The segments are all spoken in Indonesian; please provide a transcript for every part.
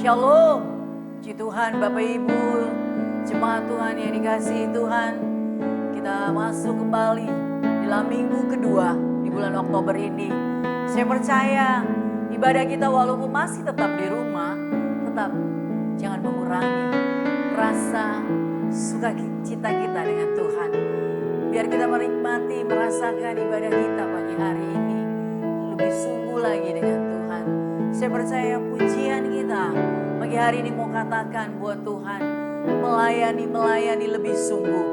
Shalom, puji Tuhan Bapak Ibu, jemaat Tuhan yang dikasihi Tuhan. Kita masuk kembali dalam minggu kedua di bulan Oktober ini. Saya percaya ibadah kita walaupun masih tetap di rumah, tetap jangan mengurangi rasa sukacita kita dengan Tuhan. Biar kita menikmati, merasakan ibadah kita pagi hari ini lebih sungguh lagi dengan Tuhan. Saya percaya pujian kita pagi hari ini mau katakan buat Tuhan, melayani lebih sungguh.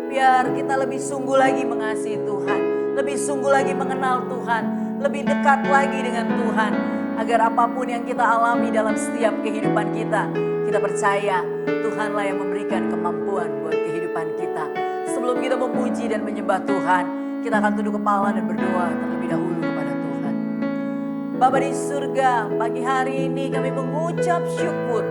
Biar kita lebih sungguh lagi mengasihi Tuhan, lebih sungguh lagi mengenal Tuhan, lebih dekat lagi dengan Tuhan. Agar apapun yang kita alami dalam setiap kehidupan kita percaya Tuhanlah yang memberikan kemampuan buat kehidupan kita. Sebelum kita memuji dan menyembah Tuhan, kita akan tunduk kepala dan berdoa terlebih dahulu kepada Tuhan. Bapa di surga, pagi hari ini kami mengucap syukur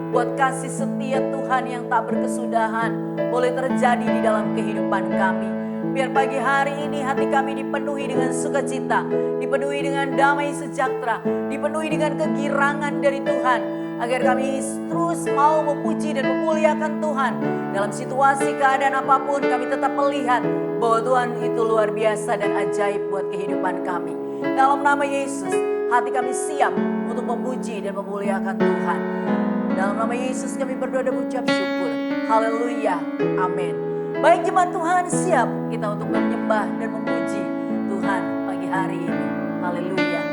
buat kasih setia Tuhan yang tak berkesudahan boleh terjadi di dalam kehidupan kami. Biar pagi hari ini hati kami dipenuhi dengan sukacita, dipenuhi dengan damai sejahtera, dipenuhi dengan kegirangan dari Tuhan. Agar kami terus mau memuji dan memuliakan Tuhan. Dalam situasi keadaan apapun kami tetap melihat bahwa Tuhan itu luar biasa dan ajaib buat kehidupan kami. Dalam nama Yesus, hati kami siap untuk memuji dan memuliakan Tuhan. Dalam nama Yesus kami berdoa dan mengucap syukur. Haleluya. Amin. Baik jemaat Tuhan, siap kita untuk menyembah dan memuji Tuhan pagi hari ini. Haleluya.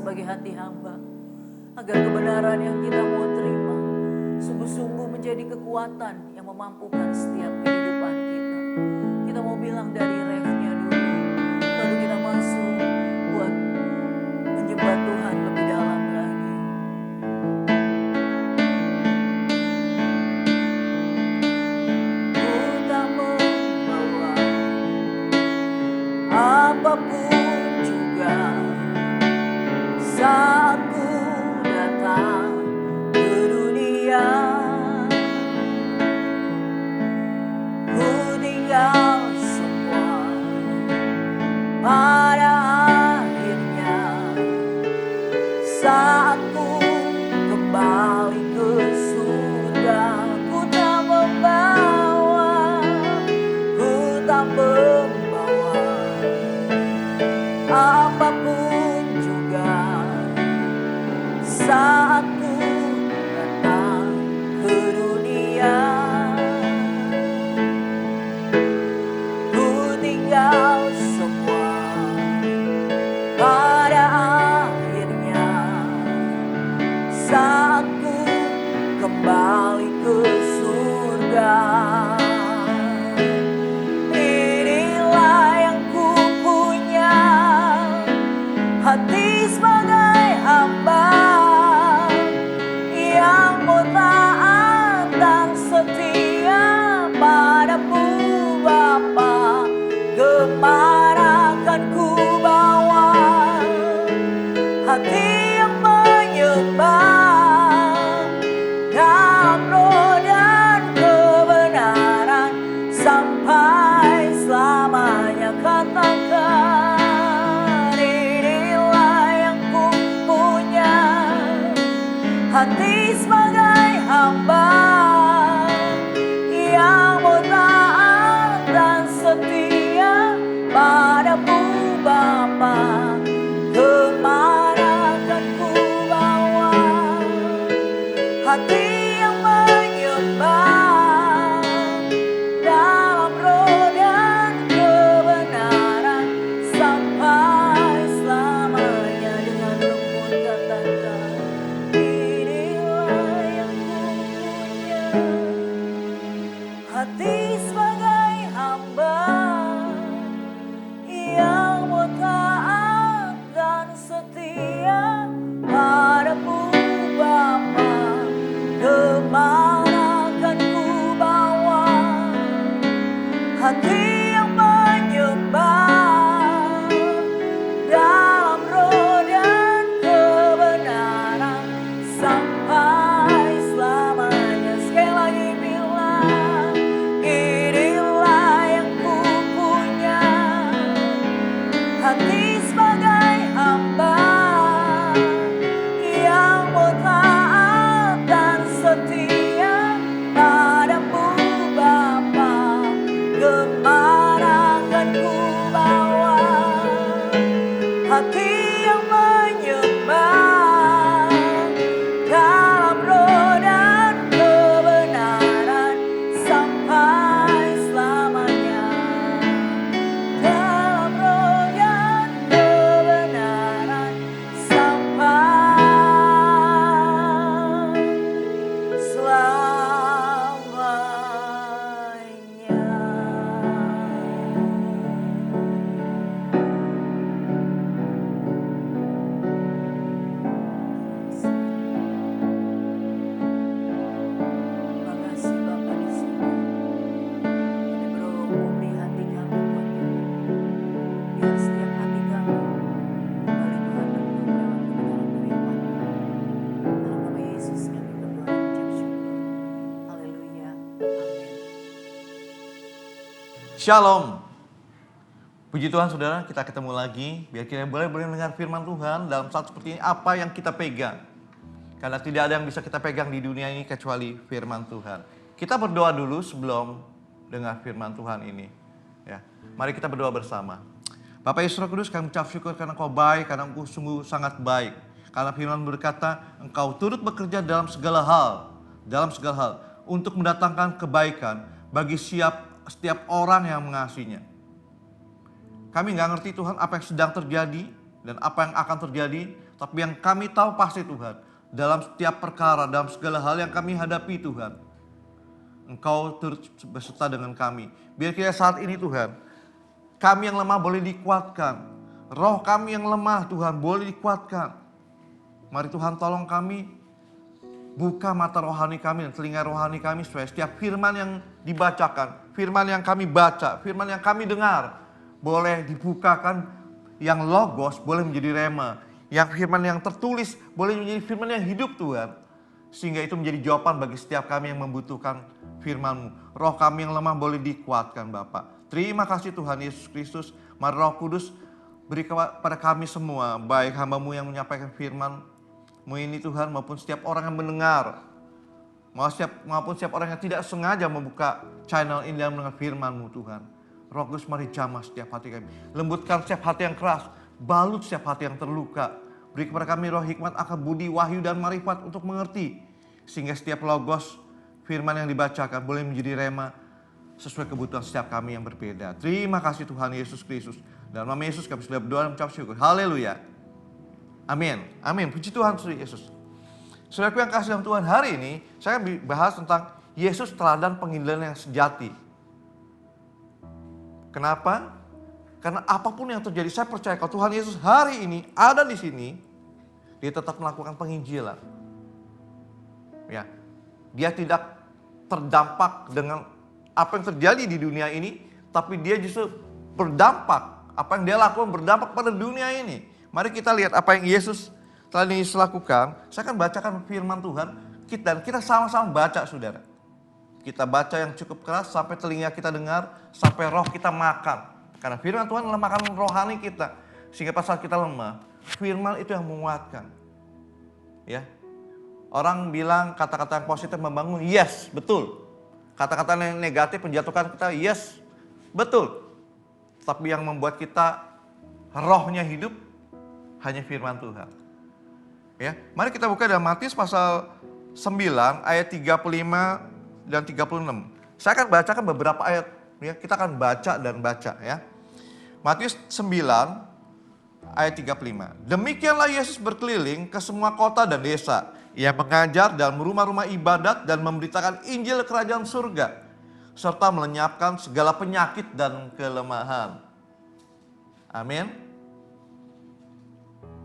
sebagai hati hamba. Agar kebenaran yang kita mau terima sungguh-sungguh menjadi kekuatan yang memampukan setiap kehidupan kita. Kita mau bilang dari refnya dulu, baru kita masuk buat menyembah Tuhan lebih dalam lagi. Ku tak membawa apapun juga saat ku datang ke dunia. Ku tinggal semua pada akhirnya saat ku kembali ke surga. Ku tak membawa apapun juga saat ku datang ke dunia. Ku tinggal semua pada akhirnya saat ku kembali ke surga. Inilah yang ku punya, hati sebagai hamba yang mau taat dan setia padamu Bapa. Kemana akan ku bawa hati yang menyembah dalam roh dan kebenaran sampai selamanya. Katakan, inilah yang ku punya, hati sebagai hamba yang mau taat dan setia padamu Bapa. Kemana akan ku bawa hati yang menyembah dalam roh dan kebenaran sampai selamanya. Dengan lembut katakan, inilah yang ku punya, hati sebagai hamba yang mau taat dan setia padamu Bapa. Kemana akan ku bawa hati yang menyembah dalam roh dan kebenaran sampai selamanya. Sekali lagi bilang, inilah yang ku punya, hati sebagai hamba yang mau taat dan setia padamu Bapa. Kemana akan ku bawa hati yang menyembah dalam roh dan kebenaran sampai selamanya. Dalam roh dan kebenaran sampai selamanya. Terima kasih Bapa di surga. Kami berdoa beri hati kami Tuhan. Biar setiap hati kami kembali Tuhan bentuk lewat kebenaran firman. Dalam nama Yesus kami berdoa dan mengucap syukur. Haleluya. Amin. Shalom. Puji Tuhan saudara, kita ketemu lagi. Biar kita boleh mendengar firman Tuhan dalam saat seperti ini, apa yang kita pegang. Karena tidak ada yang bisa kita pegang di dunia ini kecuali firman Tuhan. Kita berdoa dulu sebelum dengar firman Tuhan ini. Ya, mari kita berdoa bersama. Bapak Yesus Roh Kudus, kami ucap syukur karena Engkau baik, karena Engkau sungguh sangat baik. Karena firman berkata, Engkau turut bekerja dalam segala hal untuk mendatangkan kebaikan bagi setiap orang yang mengasihinya. Kami nggak ngerti Tuhan apa yang sedang terjadi dan apa yang akan terjadi, Tapi yang kami tahu pasti Tuhan, dalam setiap perkara, dalam segala hal yang kami hadapi Tuhan, Engkau turut beserta dengan kami. Biar kita saat ini Tuhan, kami yang lemah boleh dikuatkan. Roh kami yang lemah Tuhan boleh dikuatkan. Mari Tuhan tolong kami, buka mata rohani kami dan telinga rohani kami supaya setiap firman yang dibacakan, firman yang kami baca, firman yang kami dengar, boleh dibukakan, yang logos boleh menjadi rema. Yang firman yang tertulis boleh menjadi firman yang hidup Tuhan. Sehingga itu menjadi jawaban bagi setiap kami yang membutuhkan firman-Mu. Roh kami yang lemah boleh dikuatkan Bapak. Terima kasih Tuhan Yesus Kristus. Mari Roh Kudus beri kepada kami semua, baik hamba-Mu yang menyampaikan firman-Mu ini Tuhan, maupun setiap orang yang mendengar. Maupun setiap orang yang tidak sengaja membuka channel ini dan mendengar firman-Mu Tuhan. Roh Kudus mari jamah setiap hati kami. Lembutkan setiap hati yang keras. Balut setiap hati yang terluka. Beri kepada kami roh hikmat, akal budi, wahyu dan marifat untuk mengerti. Sehingga setiap logos firman yang dibacakan boleh menjadi rema sesuai kebutuhan setiap kami yang berbeda. Terima kasih Tuhan Yesus Kristus. Dalam nama Yesus kami sudah berdoa dan mengucap syukur. Haleluya. Amin. Amin. Puji Tuhan Yesus. Saudaraku yang kasih dalam Tuhan, hari ini saya bahas tentang Yesus teladan penginjilan yang sejati. Kenapa? Karena apapun yang terjadi, saya percaya kalau Tuhan Yesus hari ini ada di sini, dia tetap melakukan penginjilan. Ya, dia tidak terdampak dengan apa yang terjadi di dunia ini, tapi dia justru berdampak. Apa yang dia lakukan berdampak pada dunia ini. Mari kita lihat apa yang Yesus telah lakukan. Saya akan bacakan firman Tuhan, dan kita sama-sama baca saudara. Kita baca yang cukup keras sampai telinga kita dengar, sampai roh kita makan. Karena firman Tuhan adalah makanan rohani kita. Sehingga pas saat kita lemah, firman itu yang menguatkan. Ya. Orang bilang kata-kata yang positif membangun, yes, betul. Kata-kata yang negatif menjatuhkan kita, yes, betul. Tapi yang membuat kita rohnya hidup hanya firman Tuhan. Ya, mari kita buka dalam Matius pasal 9 ayat 35 dan 36. Saya akan bacakan beberapa ayat. Ya, kita akan baca dan baca ya. Matius 9 ayat 35. Demikianlah Yesus berkeliling ke semua kota dan desa. Ia mengajar dalam rumah-rumah ibadat dan memberitakan Injil kerajaan surga. Serta melenyapkan segala penyakit dan kelemahan. Amin.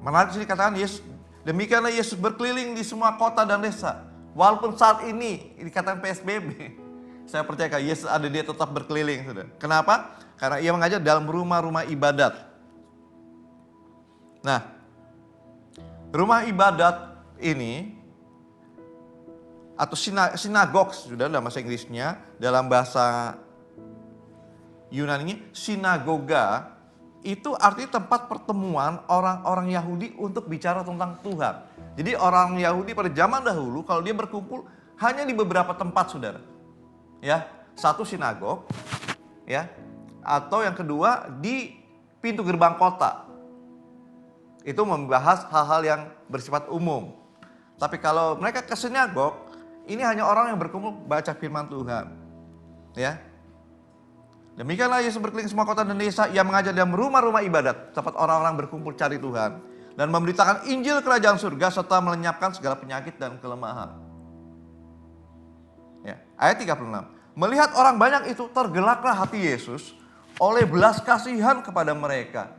Menarik sini katakan Yesus. Demikianlah Yesus berkeliling di semua kota dan desa. Walaupun saat ini dikatakan PSBB. Saya percaya Yesus ada, dia tetap berkeliling. Saudara. Kenapa? Karena ia mengajar dalam rumah-rumah ibadat. Nah, rumah ibadat ini atau sinagog, sudah dalam bahasa Inggrisnya, dalam bahasa Yunani sinagoga, itu artinya tempat pertemuan orang-orang Yahudi untuk bicara tentang Tuhan. Jadi orang Yahudi pada zaman dahulu kalau dia berkumpul hanya di beberapa tempat saudara. Ya, satu sinagog, ya, atau yang kedua di pintu gerbang kota. Itu membahas hal-hal yang bersifat umum. Tapi kalau mereka ke sinagog, ini hanya orang yang berkumpul baca firman Tuhan. Ya. Demikianlah Yesus berkeliling semua kota dan desa, ia mengajar dalam rumah-rumah ibadat, tempat orang-orang berkumpul cari Tuhan, dan memberitakan Injil kerajaan surga serta melenyapkan segala penyakit dan kelemahan. Ya, ayat 36. Melihat orang banyak itu, tergelaklah hati Yesus oleh belas kasihan kepada mereka.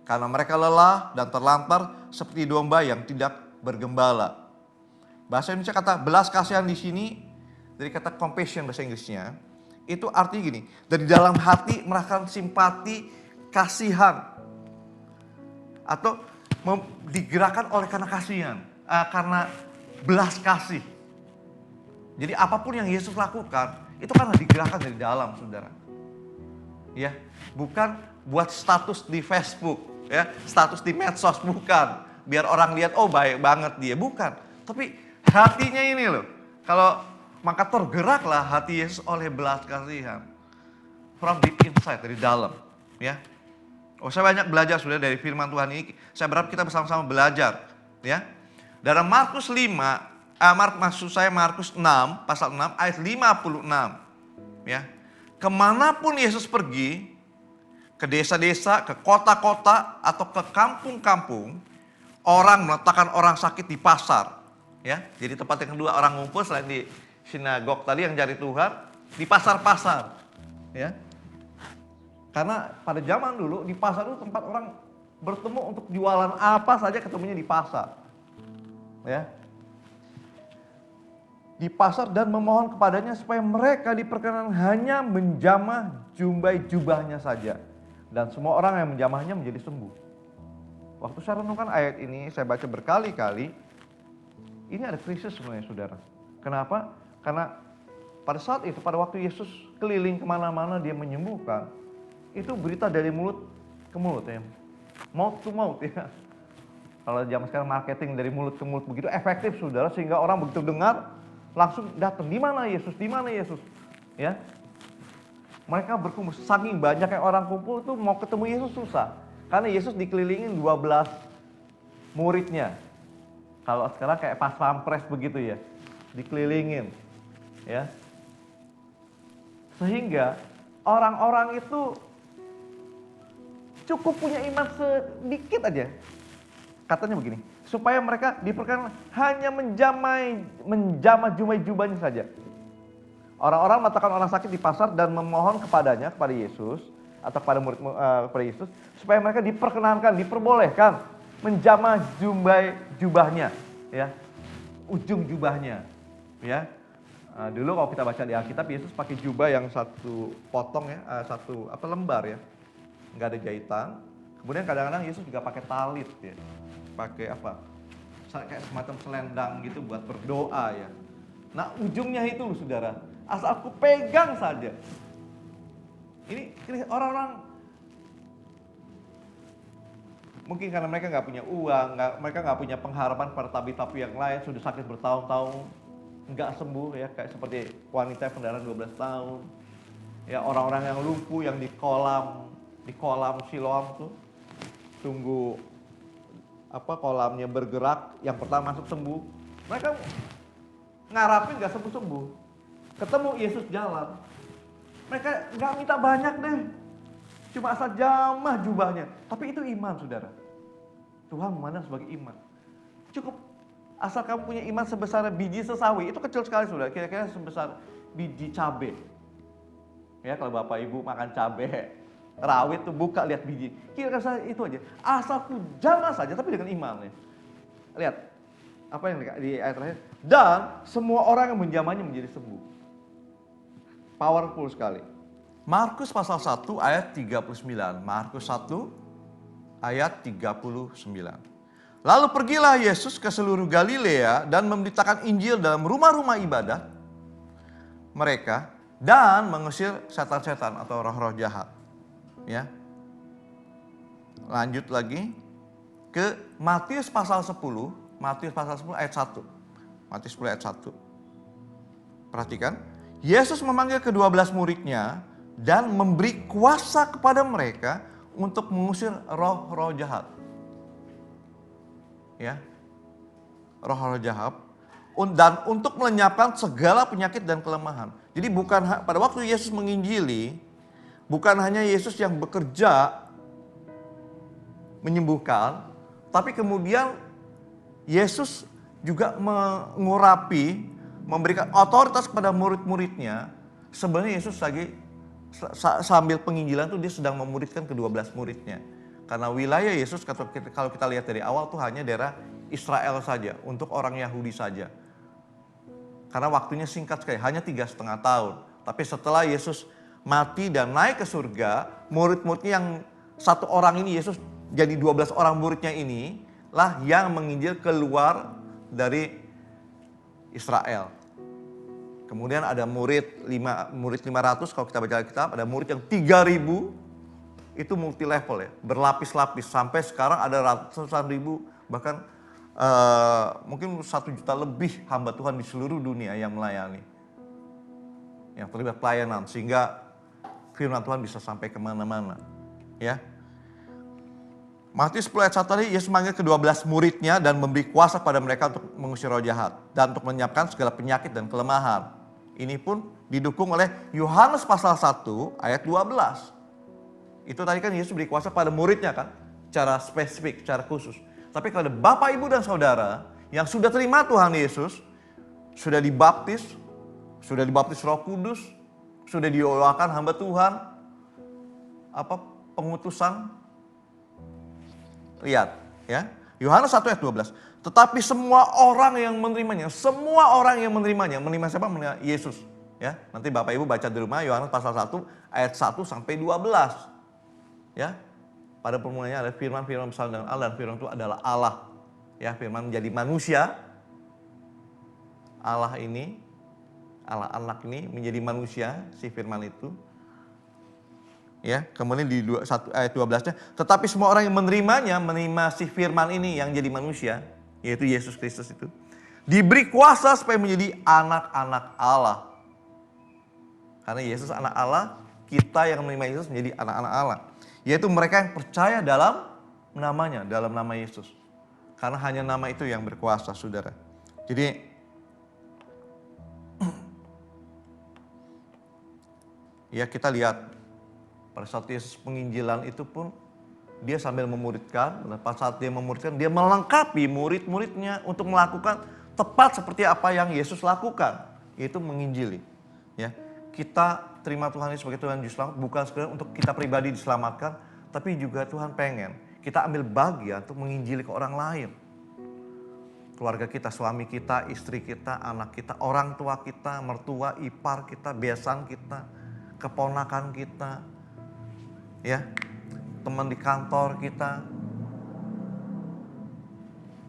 Karena mereka lelah dan terlantar seperti domba yang tidak bergembala. Bahasa Indonesia kata belas kasihan di sini dari kata compassion bahasa Inggrisnya. Itu artinya gini, dari dalam hati merasakan simpati, kasihan. Atau digerakkan oleh karena kasihan, karena belas kasih. Jadi apapun yang Yesus lakukan, itu karena digerakkan dari dalam, saudara. Ya, bukan buat status di Facebook, ya, status di medsos, bukan. Biar orang lihat, oh baik banget dia, bukan. Tapi hatinya ini loh, kalau maka tergeraklah hati Yesus oleh belas kasihan. From deep inside, dari dalam, ya. Oh, saya banyak belajar sudah dari firman Tuhan ini. Saya berharap kita bersama-sama belajar, ya. Dalam Markus 5, Markus 6, pasal 6, ayat 56. Ya. Kemanapun Yesus pergi, ke desa-desa, ke kota-kota, atau ke kampung-kampung, orang meletakkan orang sakit di pasar. Ya, jadi tempat yang kedua orang ngumpul selain di sinagog tadi yang cari Tuhan, di pasar-pasar. Ya. Karena pada zaman dulu di pasar itu tempat orang bertemu untuk jualan apa saja ketemunya di pasar. Ya. Di pasar dan memohon kepadanya supaya mereka diperkenan hanya menjamah jumbai jubahnya saja. Dan semua orang yang menjamahnya menjadi sembuh. Waktu saya renungkan ayat ini, saya baca berkali-kali, ini ada krisis sebenarnya saudara. Kenapa? Karena pada saat itu, pada waktu Yesus keliling kemana-mana dia menyembuhkan, itu berita dari mulut ke mulut ya. Mouth to mouth ya. Kalau zaman sekarang marketing dari mulut ke mulut begitu efektif saudara, sehingga orang begitu dengar, langsung datang, di mana Yesus, di mana Yesus, ya. Mereka berkumpul, saking banyaknya orang kumpul tuh mau ketemu Yesus susah, karena Yesus dikelilingin 12 muridnya. Kalau sekarang kayak pas pampres begitu ya, dikelilingin, ya. Sehingga orang-orang itu cukup punya iman sedikit aja. Katanya begini, supaya mereka diperkenan hanya menjamah jumbai jubahnya saja. Orang-orang meletakkan orang sakit di pasar dan memohon kepadanya, kepada Yesus atau kepada Yesus, supaya mereka diperkenankan, diperbolehkan menjamah jumbai jubahnya, ya, ujung jubahnya, ya. Dulu kalau kita baca di Alkitab, Yesus pakai jubah yang satu potong ya, satu lembar ya, nggak ada jahitan. Kemudian kadang-kadang Yesus juga pakai talit ya. Pakai apa? Kayak semacam selendang gitu buat berdoa ya. Nah ujungnya itu loh saudara, asal aku pegang saja. Ini orang-orang mungkin karena mereka nggak punya uang, mereka nggak punya pengharapan pada tabi-tabi yang lain, sudah sakit bertahun-tahun nggak sembuh ya, kayak seperti wanita pendarahan 12 tahun. Ya orang-orang yang lumpuh yang di kolam Siloam tuh tunggu kolamnya bergerak, yang pertama masuk sembuh. Mereka ngarapin gak sembuh-sembuh. Ketemu Yesus jalan, mereka gak minta banyak deh, cuma asal jamah jubahnya. Tapi itu iman saudara. Tuhan memandang sebagai iman. Cukup asal kamu punya iman sebesar biji sesawi. Itu kecil sekali saudara, kira-kira sebesar biji cabai. Ya kalau bapak ibu makan cabai rawit tuh buka lihat biji, kira-kira itu aja, asal ku jamah saja, tapi dengan iman ya. Lihat apa yang di ayat terakhir, dan semua orang yang menjamahnya menjadi sembuh. Powerful sekali. Markus pasal 1 ayat 39. Markus 1 ayat 39. Lalu pergilah Yesus ke seluruh Galilea dan memberitakan Injil dalam rumah-rumah ibadah mereka dan mengusir setan-setan atau roh-roh jahat. Ya. Lanjut lagi ke Matius pasal 10, Matius pasal 10 ayat 1. Matius 10 ayat 1. Perhatikan, Yesus memanggil ke-12 muridnya dan memberi kuasa kepada mereka untuk mengusir roh-roh jahat. Ya. Roh-roh jahat dan untuk melenyapkan segala penyakit dan kelemahan. Jadi bukan pada waktu Yesus menginjili, bukan hanya Yesus yang bekerja menyembuhkan, tapi kemudian Yesus juga mengurapi, memberikan otoritas kepada murid-muridnya. Sebenarnya Yesus lagi sambil penginjilan tuh dia sedang memuridkan ke-12 muridnya. Karena wilayah Yesus kalau kita lihat dari awal tuh hanya daerah Israel saja, untuk orang Yahudi saja. Karena waktunya singkat sekali, hanya 3,5 tahun. Tapi setelah Yesus mati dan naik ke surga, murid-muridnya yang satu orang ini, Yesus jadi 12 orang muridnya ini lah yang menginjil keluar dari Israel. Kemudian ada murid 500 kalau kita baca Alkitab, ada murid yang 3.000, itu multi level ya, berlapis-lapis, sampai sekarang ada ratusan ribu, bahkan mungkin 1 juta lebih hamba Tuhan di seluruh dunia yang melayani, yang terlibat pelayanan, sehingga firman Tuhan bisa sampai kemana-mana. Ya. Matius 10 ayat 1 tadi, Yesus memanggil ke-12 muridnya dan memberi kuasa pada mereka untuk mengusir roh jahat dan untuk menyiapkan segala penyakit dan kelemahan. Ini pun didukung oleh Yohanes pasal 1 ayat 12. Itu tadi kan Yesus beri kuasa pada muridnya kan, secara spesifik, secara khusus. Tapi kalau Bapak, Ibu, dan Saudara yang sudah terima Tuhan Yesus, sudah dibaptis Roh Kudus, sudah didoakan hamba Tuhan, pengutusan. Lihat ya, Yohanes 1 ayat 12. Tetapi semua orang yang menerimanya, menerima siapa? Menerima Yesus. Ya, nanti Bapak Ibu baca di rumah Yohanes pasal 1 ayat 1 sampai 12. Ya. Pada permulanya ada firman bersama dengan Allah, dan firman itu adalah Allah. Ya, firman menjadi manusia. Allah anak ini menjadi manusia, si firman itu. Ya, kemudian di 1 ayat 12-nya, tetapi semua orang yang menerima si firman ini yang jadi manusia, yaitu Yesus Kristus itu, diberi kuasa supaya menjadi anak-anak Allah. Karena Yesus anak Allah, kita yang menerima Yesus menjadi anak-anak Allah. Yaitu mereka yang percaya dalam namanya, dalam nama Yesus. Karena hanya nama itu yang berkuasa, saudara. Jadi, ya kita lihat, pada saat Yesus penginjilan itu pun, dia sambil memuridkan, dan pada saat dia memuridkan, dia melengkapi murid-muridnya untuk melakukan tepat seperti apa yang Yesus lakukan, yaitu menginjili. Ya, kita terima Tuhan Yesus sebagai Tuhan Juru Selamat bukan sekedar untuk kita pribadi diselamatkan, tapi juga Tuhan pengen kita ambil bagian untuk menginjili ke orang lain. Keluarga kita, suami kita, istri kita, anak kita, orang tua kita, mertua, ipar kita, besan kita, keponakan kita, ya, teman di kantor kita,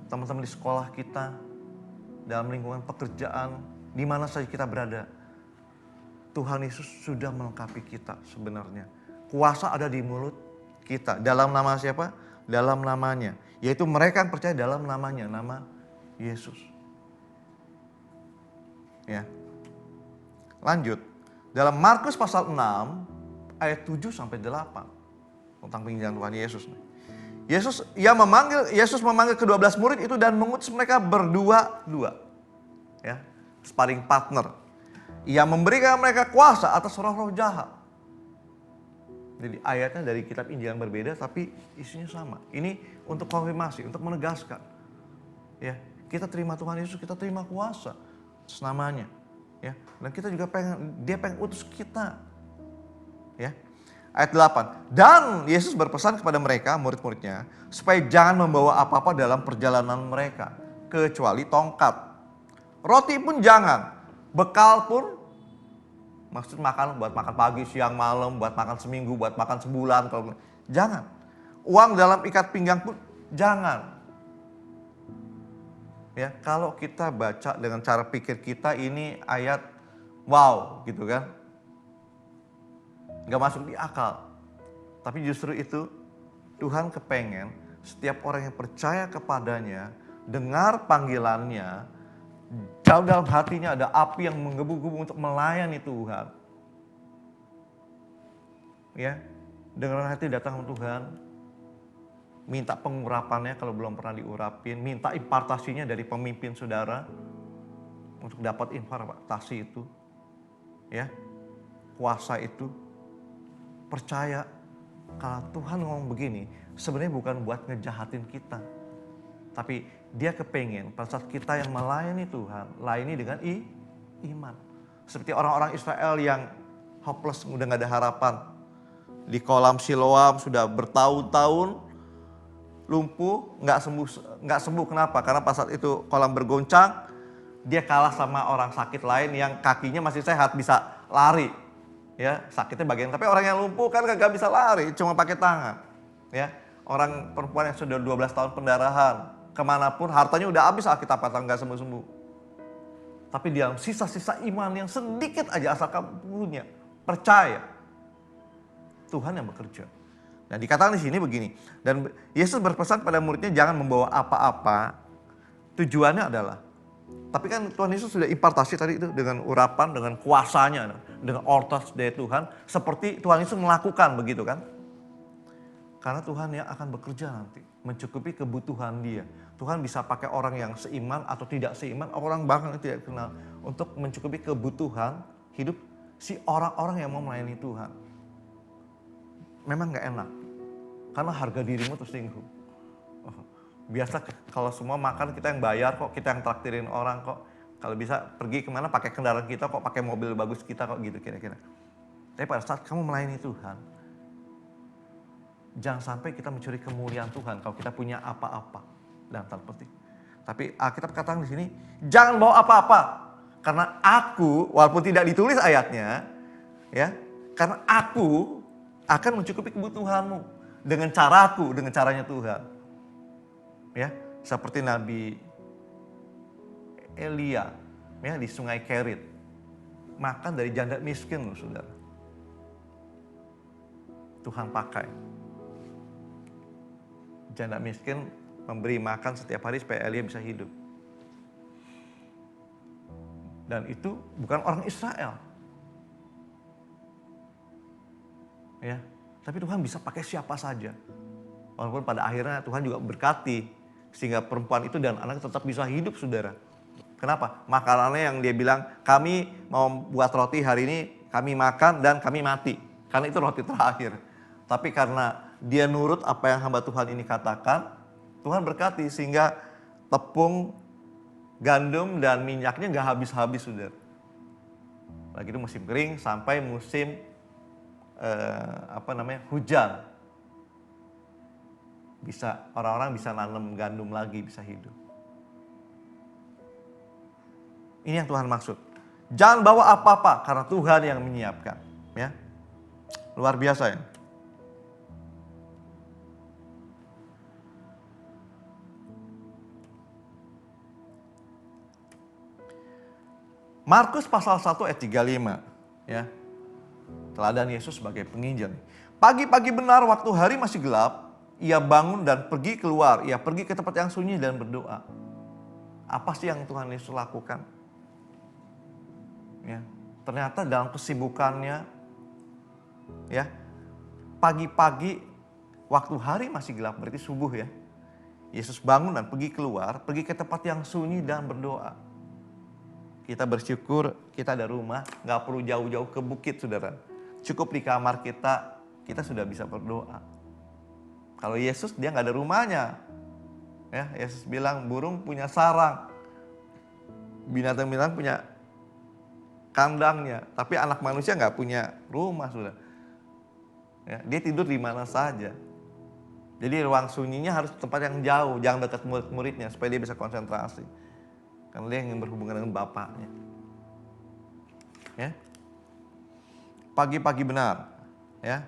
teman-teman di sekolah kita, dalam lingkungan pekerjaan, di mana saja kita berada. Tuhan Yesus sudah melengkapi kita sebenarnya. Kuasa ada di mulut kita. Dalam nama siapa? Dalam namanya. Yaitu mereka yang percaya dalam namanya, nama Yesus. Ya. Lanjut. Dalam Markus pasal 6 ayat 7 sampai 8 tentang penginjilan Tuhan Yesus. Yesus memanggil ke-12 murid itu dan mengutus mereka berdua-dua. Ya, sparring partner. Ia memberikan mereka kuasa atas roh-roh jahat. Jadi ayatnya dari kitab Injil yang berbeda tapi isinya sama. Ini untuk konfirmasi, untuk menegaskan. Ya, kita terima Tuhan Yesus, kita terima kuasa atas namanya. Ya, dan kita juga dia pengen utus kita. Ya. Ayat 8. Dan Yesus berpesan kepada mereka, murid-muridnya, supaya jangan membawa apa-apa dalam perjalanan mereka, kecuali tongkat. Roti pun jangan. Bekal pun, maksud buat makan pagi, siang, malam, buat makan seminggu, buat makan sebulan. Jangan. Uang dalam ikat pinggang pun jangan. Ya, kalau kita baca dengan cara pikir kita ini ayat wow gitu kan. Gak masuk di akal. Tapi justru itu Tuhan kepengen setiap orang yang percaya kepadanya, dengar panggilannya, jauh dalam hatinya ada api yang menggebu-gebu untuk melayani Tuhan. Ya, dengan hati datang ke Tuhan, minta pengurapannya kalau belum pernah diurapin, minta impartasinya dari pemimpin saudara untuk dapat impartasi itu. Ya, kuasa itu. Percaya kalau Tuhan ngomong begini, sebenarnya bukan buat ngejahatin kita. Tapi dia kepengen pada saat kita yang melayani Tuhan, layani dengan iman. Seperti orang-orang Israel yang hopeless, udah gak ada harapan. Di kolam Siloam sudah bertahun-tahun lumpuh, gak sembuh. Kenapa? Karena pada saat itu kolam bergoncang, dia kalah sama orang sakit lain yang kakinya masih sehat, bisa lari. Ya, sakitnya bagian, tapi orang yang lumpuh kan gak bisa lari, cuma pakai tangan. Ya, orang perempuan yang sudah 12 tahun pendarahan, kemanapun hartanya udah habis, Alkitab kata gak sembuh-sembuh. Tapi di dalam sisa-sisa iman yang sedikit aja asal kamu punya, percaya, Tuhan yang bekerja. Nah, dikatakan di sini begini, dan Yesus berpesan pada muridnya jangan membawa apa-apa. Tujuannya adalah, tapi kan Tuhan Yesus sudah impartasi tadi itu dengan urapan, dengan kuasanya, dengan ortos dari Tuhan, seperti Tuhan Yesus melakukan begitu kan? Karena Tuhan yang akan bekerja nanti, mencukupi kebutuhan dia. Tuhan bisa pakai orang yang seiman atau tidak seiman, orang bahkan yang tidak kenal, untuk mencukupi kebutuhan hidup si orang-orang yang mau melayani Tuhan. Memang gak enak, karena harga dirimu tersinggung. Biasa kalau semua makan kita yang bayar kok, kita yang traktirin orang kok. Kalau bisa pergi kemana pakai kendaraan kita kok, pakai mobil bagus kita kok gitu kira-kira. Tapi pada saat kamu melayani Tuhan, jangan sampai kita mencuri kemuliaan Tuhan kalau kita punya apa-apa dalam tanda petik. Tapi Alkitab katakan di sini, jangan bawa apa-apa. Karena aku, walaupun tidak ditulis ayatnya, ya, karena aku akan mencukupi kebutuhanmu dengan caraku, dengan caranya Tuhan. Ya, seperti Nabi Elia, ya, di Sungai Kerit, makan dari janda miskin loh, saudara. Tuhan pakai janda miskin, memberi makan setiap hari supaya Elia bisa hidup. Dan itu bukan orang Israel, ya, tapi Tuhan bisa pakai siapa saja. Walaupun pada akhirnya Tuhan juga berkati sehingga perempuan itu dan anak tetap bisa hidup, saudara. Kenapa? Makanannya yang dia bilang, kami mau buat roti hari ini, kami makan dan kami mati. Karena itu roti terakhir. Tapi karena dia nurut apa yang hamba Tuhan ini katakan, Tuhan berkati sehingga tepung, gandum dan minyaknya gak habis-habis, saudara. Lagi itu musim kering sampai musim hujan. Bisa orang-orang bisa nanam gandum lagi, bisa hidup. Ini yang Tuhan maksud. Jangan bawa apa-apa karena Tuhan yang menyiapkan, ya. Luar biasa ya. Markus pasal 1 ayat 35, ya. Teladan Yesus sebagai penginjil. Pagi-pagi benar waktu hari masih gelap, ia bangun dan pergi keluar. Ia pergi ke tempat yang sunyi dan berdoa. Apa sih yang Tuhan Yesus lakukan? Ya, ternyata dalam kesibukannya, ya, pagi-pagi waktu hari masih gelap, berarti subuh ya. Yesus bangun dan pergi keluar, pergi ke tempat yang sunyi dan berdoa. Kita bersyukur kita ada rumah, gak perlu jauh-jauh ke bukit, saudara. Cukup di kamar kita sudah bisa berdoa. Kalau Yesus dia gak ada rumahnya. Ya, Yesus bilang burung punya sarang, binatang-binatang punya kandangnya, tapi anak manusia gak punya rumah, saudara. Ya, dia tidur di mana saja. Jadi ruang sunyinya harus tempat yang jauh, jangan dekat murid-muridnya supaya dia bisa konsentrasi. Karena dia ingin berhubungan dengan Bapaknya. Ya. Pagi-pagi benar, ya.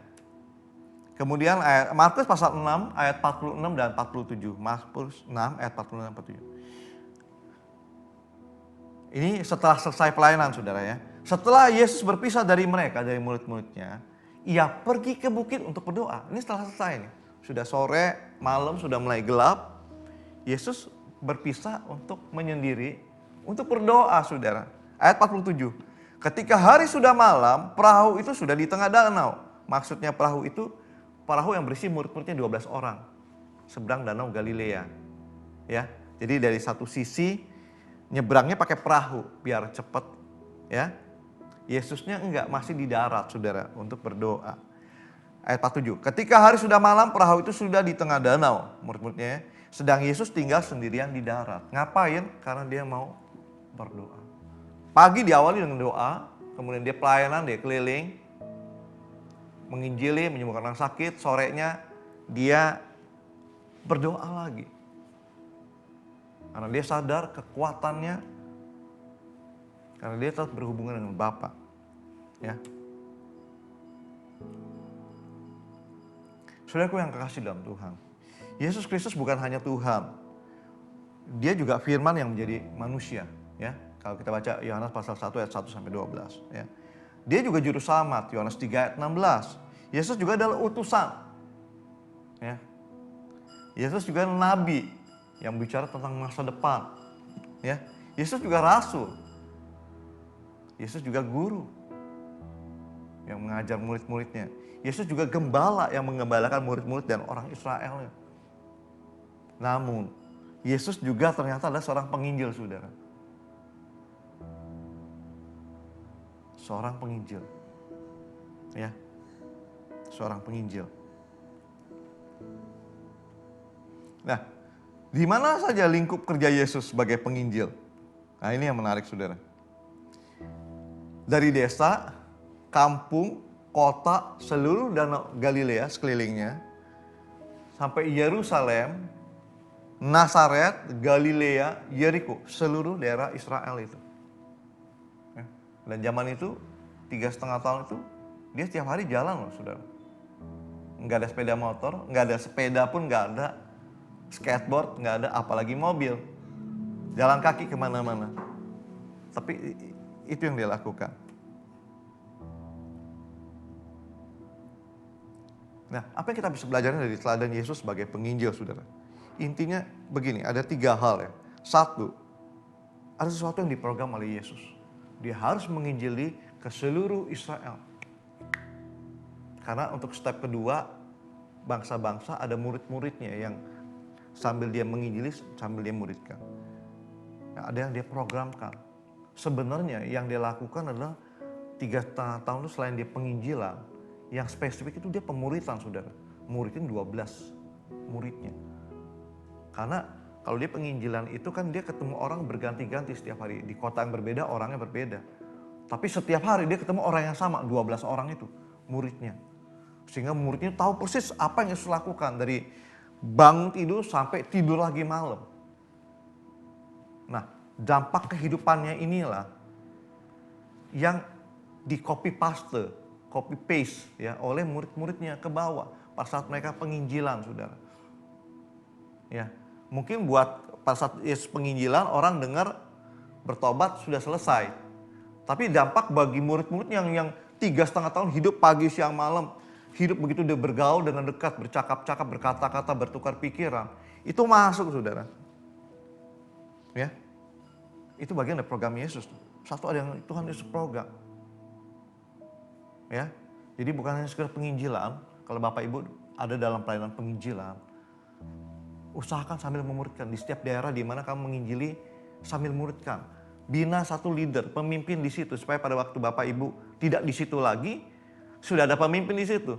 Kemudian Markus pasal 6 ayat 46 dan 47. Markus 6 ayat 46 dan 47. Ini setelah selesai pelayanan, saudara ya. Setelah Yesus berpisah dari mereka, dari murid-muridnya, ia pergi ke bukit untuk berdoa. Ini setelah selesai nih. Sudah sore, malam, sudah mulai gelap. Yesus berpisah untuk menyendiri, untuk berdoa, saudara. Ayat 47. Ketika hari sudah malam, perahu itu sudah di tengah danau. Maksudnya perahu itu, perahu yang berisi murid-muridnya 12 orang. Seberang danau Galilea. Ya, jadi dari satu sisi, nyebrangnya pakai perahu, biar cepat. Ya, Yesusnya enggak, masih di darat, saudara, untuk berdoa. Ayat 47. Ketika hari sudah malam, perahu itu sudah di tengah danau, murid-muridnya. Sedang Yesus tinggal sendirian di darat. Ngapain? Karena dia mau berdoa. Pagi diawali dengan doa, kemudian dia pelayanan, dia keliling, menginjili, menyembuhkan orang sakit. Sorenya dia berdoa lagi. Karena dia sadar kekuatannya, karena dia tetap berhubungan dengan Bapa. Ya. Saudaraku yang kekasih dalam Tuhan, Yesus Kristus bukan hanya Tuhan, dia juga firman yang menjadi manusia. Ya, kalau kita baca Yohanes pasal 1 ayat 1 sampai 12. Ya. Dia juga juru selamat, Yohanes 3 ayat 16. Yesus juga adalah utusan. Ya. Yesus juga nabi yang bicara tentang masa depan. Ya. Yesus juga rasul. Yesus juga guru yang mengajar murid-muridnya. Yesus juga gembala yang menggembalakan murid-murid dan orang Israel. Namun, Yesus juga ternyata adalah seorang penginjil, saudara. Seorang penginjil. Ya. Seorang penginjil. Nah, Di mana saja lingkup kerja Yesus sebagai penginjil? Nah, ini yang menarik, saudara. Dari desa, kampung, kota, seluruh danau Galilea sekelilingnya, sampai Yerusalem, Nazaret, Galilea, Yeriko, seluruh daerah Israel itu. Dan zaman itu 3,5 tahun itu dia setiap hari jalan loh, saudara. Nggak ada sepeda motor, nggak ada sepeda pun nggak ada, skateboard nggak ada, apalagi mobil. Jalan kaki kemana-mana. Tapi itu yang dia lakukan. Nah, apa yang kita bisa belajar dari teladan Yesus sebagai penginjil, saudara? Intinya begini, ada 3 hal ya. 1, ada sesuatu yang diprogram oleh Yesus. Dia harus menginjili ke seluruh Israel. Karena untuk step kedua, bangsa-bangsa ada murid-muridnya yang sambil dia menginjili, sambil dia muridkan. Nah, ada yang dia programkan. Sebenarnya yang dia lakukan adalah 3,5 tahun itu selain dia penginjilan, yang spesifik itu dia pemuritan, saudara. Muridin 12 muridnya. Karena kalau dia penginjilan itu kan dia ketemu orang berganti-ganti setiap hari. Di kota yang berbeda, orangnya berbeda. Tapi setiap hari dia ketemu orang yang sama, 12 orang itu muridnya. Sehingga muridnya tahu persis apa yang Yesus lakukan. Dari bangun tidur sampai tidur lagi malam. Nah, dampak kehidupannya inilah yang di copy paste ya oleh murid-muridnya ke bawah pada saat mereka penginjilan, saudara. Ya, mungkin buat pada saat Yesus penginjilan orang dengar bertobat sudah selesai. Tapi dampak bagi murid-murid yang 3,5 tahun hidup pagi siang malam, hidup begitu dia bergaul dengan dekat, bercakap-cakap, berkata-kata, bertukar pikiran, itu masuk, saudara. Ya, itu bagian dari program Yesus. Satu ada yang Tuhan Yesus program. Ya, jadi bukan hanya sekedar penginjilan. Kalau Bapak Ibu ada dalam pelayanan penginjilan, usahakan sambil memuridkan di setiap daerah di mana kamu menginjili, sambil muridkan. Bina satu leader, pemimpin di situ supaya pada waktu Bapak Ibu tidak di situ lagi, sudah ada pemimpin di situ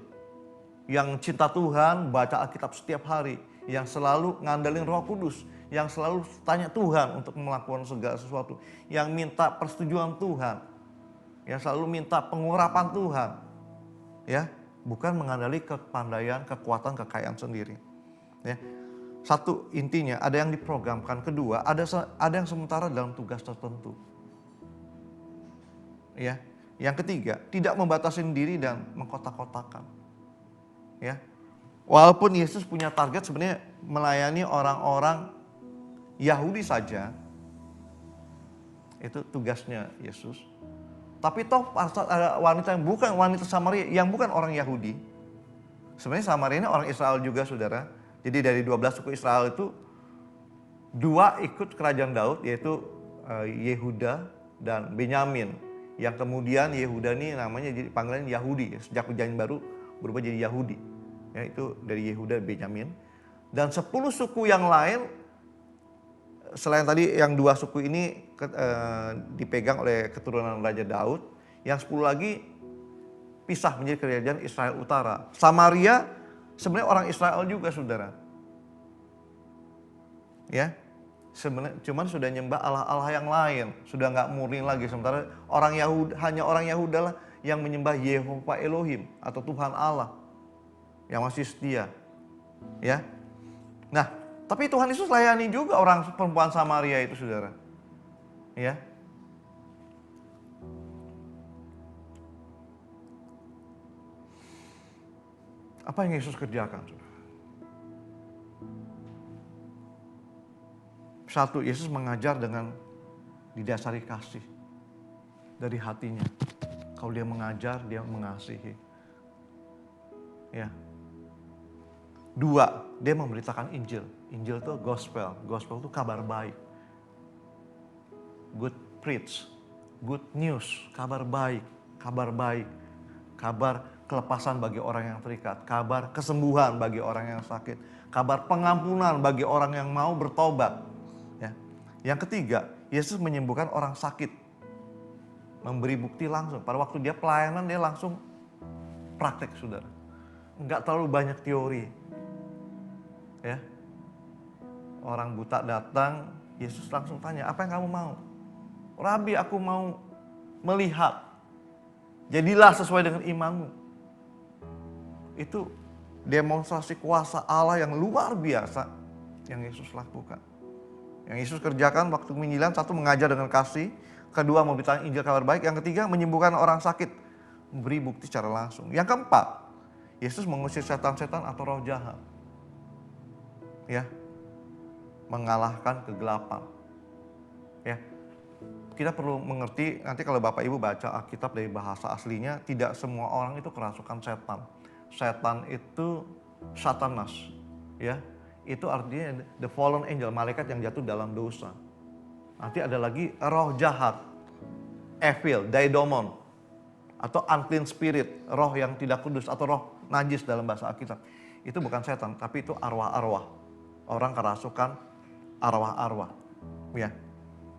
yang cinta Tuhan, baca Alkitab setiap hari, yang selalu ngandalin Roh Kudus, yang selalu tanya Tuhan untuk melakukan segala sesuatu, yang minta persetujuan Tuhan, yang selalu minta pengurapan Tuhan, ya, bukan mengandalkan kepandaian, kekuatan, kekayaan sendiri. Ya. 1, intinya ada yang diprogramkan. 2, ada yang sementara dalam tugas tertentu. Ya. Yang 3, tidak membatasi diri dan mengkotak-kotakan. Ya. Walaupun Yesus punya target sebenarnya melayani orang-orang Yahudi saja, itu tugasnya Yesus. Tapi toh ada wanita yang bukan wanita Samaria, yang bukan orang Yahudi. Sebenarnya Samaria ini orang Israel juga, saudara. Jadi dari 12 suku Israel itu 2 ikut kerajaan Daud, yaitu Yehuda dan Benyamin. Yang kemudian Yehuda ini namanya jadi panggilan Yahudi, sejak Perjanjian Baru berubah jadi Yahudi. Ya, itu dari Yehuda, Benyamin. Dan 10 suku yang lain, selain tadi yang 2 suku ini dipegang oleh keturunan Raja Daud, yang 10 lagi pisah menjadi kerajaan Israel Utara. Samaria sebenarnya orang Israel juga, saudara. Ya, sebenarnya cuman sudah nyembah Allah-Allah yang lain, sudah nggak murni lagi. Sementara hanya orang Yahuda lah yang menyembah Yehova Elohim atau Tuhan Allah yang masih setia. Ya, nah, tapi Tuhan Yesus layani juga orang perempuan Samaria itu, saudara. Ya. Apa yang Yesus kerjakan, saudara? 1, Yesus mengajar dengan didasari kasih dari hatinya. Kalau dia mengajar, dia mengasihi. Ya. 2, dia memberitakan Injil. Injil itu gospel. Gospel itu kabar baik. Good preach, good news, kabar baik, kabar baik. Kabar kelepasan bagi orang yang terikat, kabar kesembuhan bagi orang yang sakit, kabar pengampunan bagi orang yang mau bertobat. Ya. Yang 3, Yesus menyembuhkan orang sakit, memberi bukti langsung. Pada waktu dia pelayanan, dia langsung praktek, saudara. Enggak terlalu banyak teori. Ya. orang buta datang, Yesus langsung tanya, apa yang kamu mau? Rabi, aku mau melihat. Jadilah sesuai dengan imanmu. Itu demonstrasi kuasa Allah yang luar biasa yang Yesus lakukan. Yang Yesus kerjakan waktu penginjilan, satu mengajar dengan kasih, kedua memberitakan Injil kabar baik, yang ketiga menyembuhkan orang sakit, memberi bukti secara langsung. Yang keempat, Yesus mengusir setan-setan atau roh jahat. Ya. Mengalahkan kegelapan. Ya. Kita perlu mengerti, nanti kalau Bapak Ibu baca Alkitab dari bahasa aslinya, tidak semua orang itu kerasukan setan. Setan itu Satanas, ya. Itu artinya the fallen angel, malaikat yang jatuh dalam dosa. Nanti ada lagi roh jahat, evil, daidamon, atau unclean spirit, roh yang tidak kudus atau roh najis dalam bahasa Alkitab. Itu bukan setan, tapi itu arwah-arwah. Orang kerasukan arwah-arwah, ya.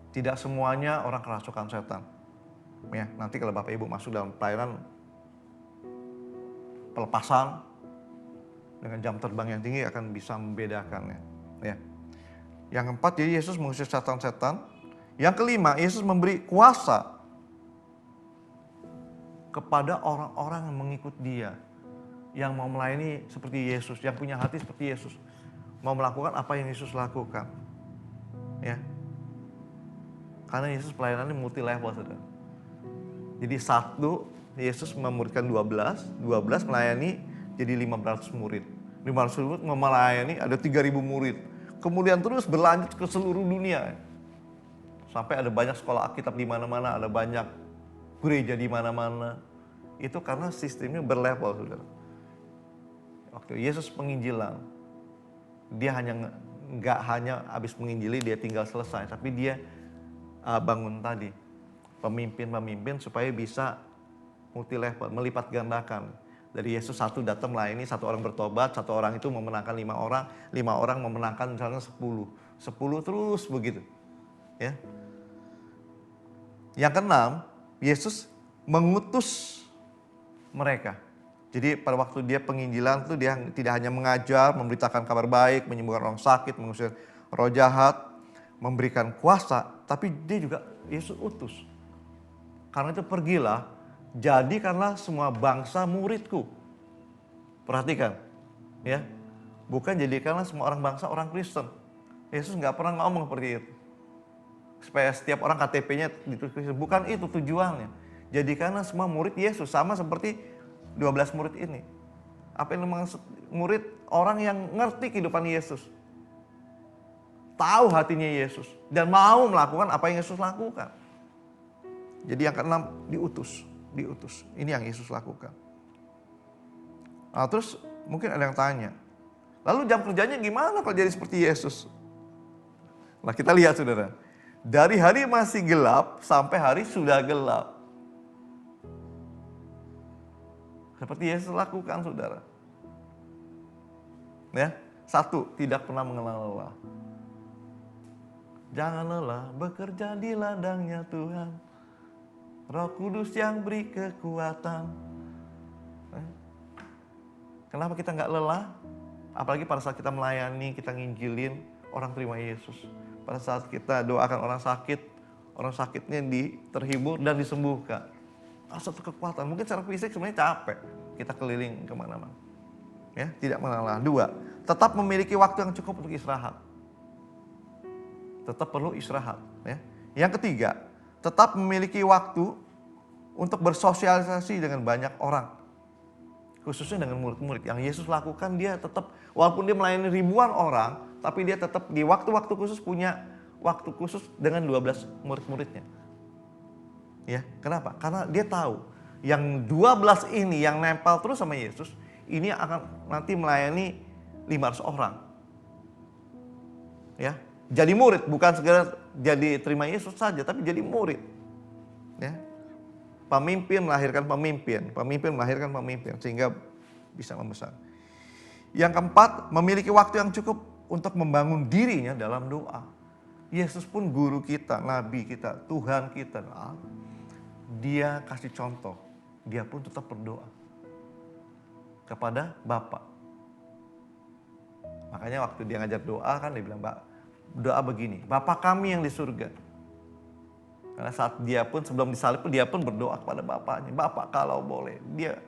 Tidak semuanya orang kerasukan setan. Ya, nanti kalau Bapak Ibu masuk dalam pelayanan pelepasan dengan jam terbang yang tinggi akan bisa membedakannya. Ya. Yang keempat, jadi Yesus mengusir setan-setan. Yang kelima, Yesus memberi kuasa kepada orang-orang yang mengikut Dia, yang mau melayani seperti Yesus, yang punya hati seperti Yesus, mau melakukan apa yang Yesus lakukan. Ya. Karena Yesus pelayanannya multi level, saudara. Jadi satu, Yesus memuridkan 12 melayani jadi 500 murid. 500 murid melayani ada 3.000 murid. Kemudian terus berlanjut ke seluruh dunia. Sampai ada banyak sekolah Alkitab di mana-mana, ada banyak gereja di mana-mana. Itu karena sistemnya berlevel, saudara. Waktu Yesus penginjilan, dia nggak hanya habis menginjili dia tinggal selesai, tapi dia bangun tadi pemimpin-pemimpin supaya bisa multi level, melipat gandakan. Dari Yesus satu datang melayani, satu orang bertobat, satu orang itu memenangkan 5 orang memenangkan misalnya 10 terus begitu. Ya. Yang keenam, Yesus mengutus mereka. Jadi pada waktu dia penginjilan itu dia tidak hanya mengajar, memberitakan kabar baik, menyembuhkan orang sakit, mengusir roh jahat, memberikan kuasa, tapi dia juga Yesus utus. Karena itu pergilah, jadikanlah semua bangsa muridku. Perhatikan, ya, bukan jadikanlah semua orang bangsa orang Kristen. Yesus nggak pernah ngomong seperti itu. Supaya setiap orang KTP-nya ditulis Kristen. Bukan itu tujuannya. Jadikanlah semua murid Yesus, sama seperti 12 murid ini. Apa yang maksud murid? Orang yang ngerti kehidupan Yesus, tahu hatinya Yesus, dan mau melakukan apa yang Yesus lakukan. Jadi yang keenam, diutus. Ini yang Yesus lakukan. Nah, terus mungkin ada yang tanya, lalu jam kerjanya gimana kalau jadi seperti Yesus? Nah, kita lihat, saudara. Dari hari masih gelap sampai hari sudah gelap. Seperti Yesus lakukan, saudara. Ya, satu, tidak pernah mengenal lelah. Jangan lelah bekerja di ladangnya Tuhan. Roh Kudus yang beri kekuatan. Kenapa kita nggak lelah? Apalagi pada saat kita melayani, kita nginjilin, orang terima Yesus. Pada saat kita doakan orang sakitnya terhibur dan disembuhkan. Satu kekuatan. Mungkin secara fisik sebenarnya capek. Kita keliling kemana-mana. Ya, tidak mengalah. 2, tetap memiliki waktu yang cukup untuk istirahat. Tetap perlu istirahat. Ya. Yang ketiga, tetap memiliki waktu untuk bersosialisasi dengan banyak orang. Khususnya dengan murid-murid. Yang Yesus lakukan, dia tetap, walaupun dia melayani ribuan orang, tapi dia tetap di waktu-waktu khusus punya waktu khusus dengan 12 murid-muridnya. Ya, kenapa? Karena dia tahu yang 12 ini yang nempel terus sama Yesus, ini akan nanti melayani 500 orang. Ya, jadi murid, bukan segera jadi terima Yesus saja, tapi jadi murid. Ya. Pemimpin melahirkan pemimpin, pemimpin melahirkan pemimpin, sehingga bisa membesar. Yang keempat, memiliki waktu yang cukup untuk membangun dirinya dalam doa. Yesus pun guru kita, nabi kita, Tuhan kita. Dia kasih contoh, dia pun tetap berdoa kepada Bapa. Makanya waktu dia ngajar doa kan dia bilang, Doa begini, Bapa kami yang di surga. Karena saat dia pun sebelum disalib dia pun berdoa kepada Bapaknya. Bapak kalau boleh, dia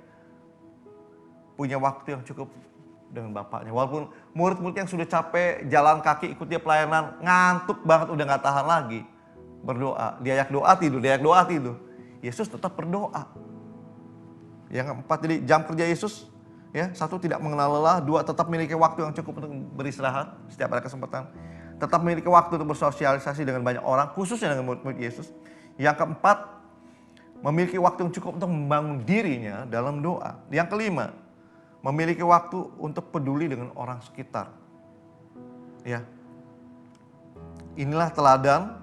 punya waktu yang cukup dengan Bapaknya. Walaupun murid-murid yang sudah capek jalan kaki ikut dia pelayanan, ngantuk banget udah gak tahan lagi. Berdoa, diayak doa tidur. Yesus tetap berdoa. Yang keempat, jadi jam kerja Yesus, ya, 1 tidak mengenal lelah, 2 tetap memiliki waktu yang cukup untuk beristirahat setiap ada kesempatan. Tetap memiliki waktu untuk bersosialisasi dengan banyak orang, khususnya dengan murid-murid Yesus. Yang keempat, memiliki waktu yang cukup untuk membangun dirinya dalam doa. Yang kelima, memiliki waktu untuk peduli dengan orang sekitar. Ya. Inilah teladan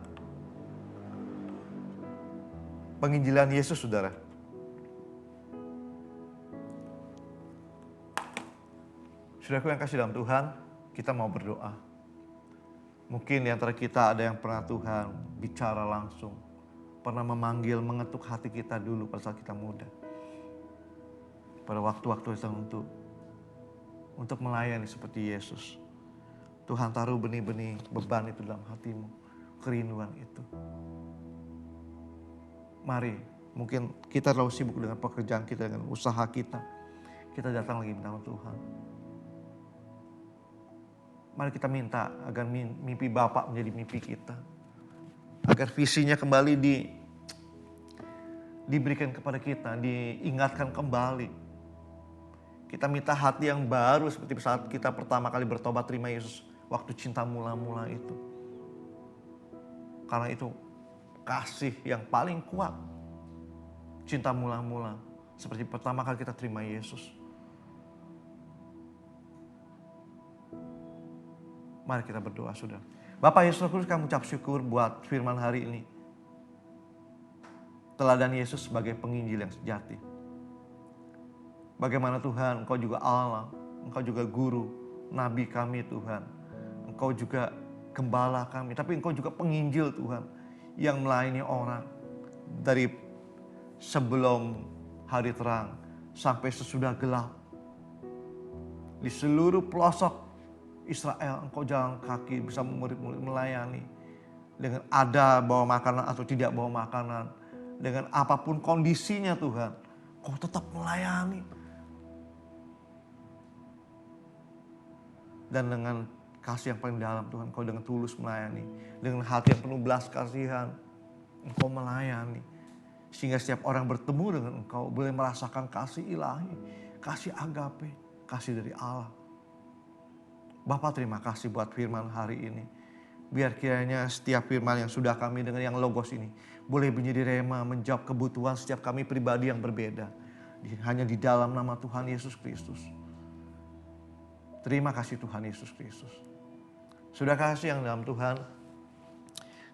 penginjilan Yesus, saudara. Saudaraku yang kasih dalam Tuhan, kita mau berdoa. Mungkin di antara kita ada yang pernah Tuhan bicara langsung, pernah memanggil, mengetuk hati kita dulu pada saat kita muda. Pada waktu-waktu tertentu, untuk melayani seperti Yesus. Tuhan taruh benih-benih beban itu dalam hatimu, kerinduan itu. Mari, mungkin kita terlalu sibuk dengan pekerjaan kita, dengan usaha kita. Kita datang lagi minta Tuhan. Mari kita minta agar mimpi Bapak menjadi mimpi kita. Agar visinya kembali diberikan kepada kita, diingatkan kembali. Kita minta hati yang baru seperti saat kita pertama kali bertobat terima Yesus. Waktu cinta mula-mula itu. Karena itu kasih yang paling kuat. Cinta mula-mula. Seperti pertama kali kita terima Yesus. Mari kita berdoa, saudara. Bapak Yesus Kristus, kami ucap syukur buat firman hari ini. Teladan Yesus sebagai penginjil yang sejati. Bagaimana Tuhan, Engkau juga Allah, Engkau juga guru, Nabi kami Tuhan. Engkau juga gembala kami, tapi Engkau juga penginjil Tuhan. Yang melayani orang dari sebelum hari terang sampai sesudah gelap. Di seluruh pelosok Israel, Engkau jalan kaki bisa murid-murid melayani. Dengan ada bawa makanan atau tidak bawa makanan. Dengan apapun kondisinya Tuhan, Engkau tetap melayani. Dan dengan kasih yang paling dalam Tuhan, Engkau dengan tulus melayani. Dengan hati yang penuh belas kasihan, Engkau melayani. Sehingga setiap orang bertemu dengan Engkau boleh merasakan kasih ilahi, kasih agape, kasih dari Allah. Bapak terima kasih buat firman hari ini. Biar kiranya setiap firman yang sudah kami dengar yang logos ini boleh menjadi rema, menjawab kebutuhan setiap kami pribadi yang berbeda. Hanya di dalam nama Tuhan Yesus Kristus. Terima kasih Tuhan Yesus Kristus. Sudah kasih yang dalam Tuhan,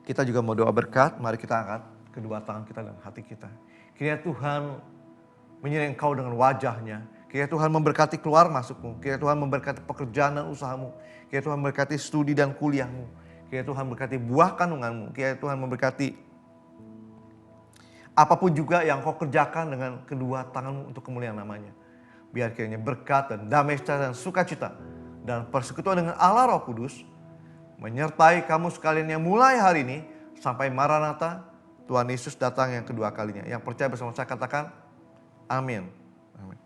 kita juga mau doa berkat. Mari kita angkat kedua tangan kita dan hati kita. Kiranya Tuhan menyertai Engkau dengan wajahnya. Kiranya Tuhan memberkati keluar masukmu. Kiranya Tuhan memberkati pekerjaan dan usahamu. Kiranya Tuhan memberkati studi dan kuliahmu. Kiranya Tuhan memberkati buah kandunganmu. Kiranya Tuhan memberkati apapun juga yang kau kerjakan dengan kedua tanganmu untuk kemuliaan namanya. Biar kiranya berkat dan damai sejahtera dan sukacita dan persekutuan dengan Allah Roh Kudus menyertai kamu sekalian yang mulai hari ini sampai Maranatha, Tuhan Yesus datang yang kedua kalinya. Yang percaya bersama saya katakan amin. Amin.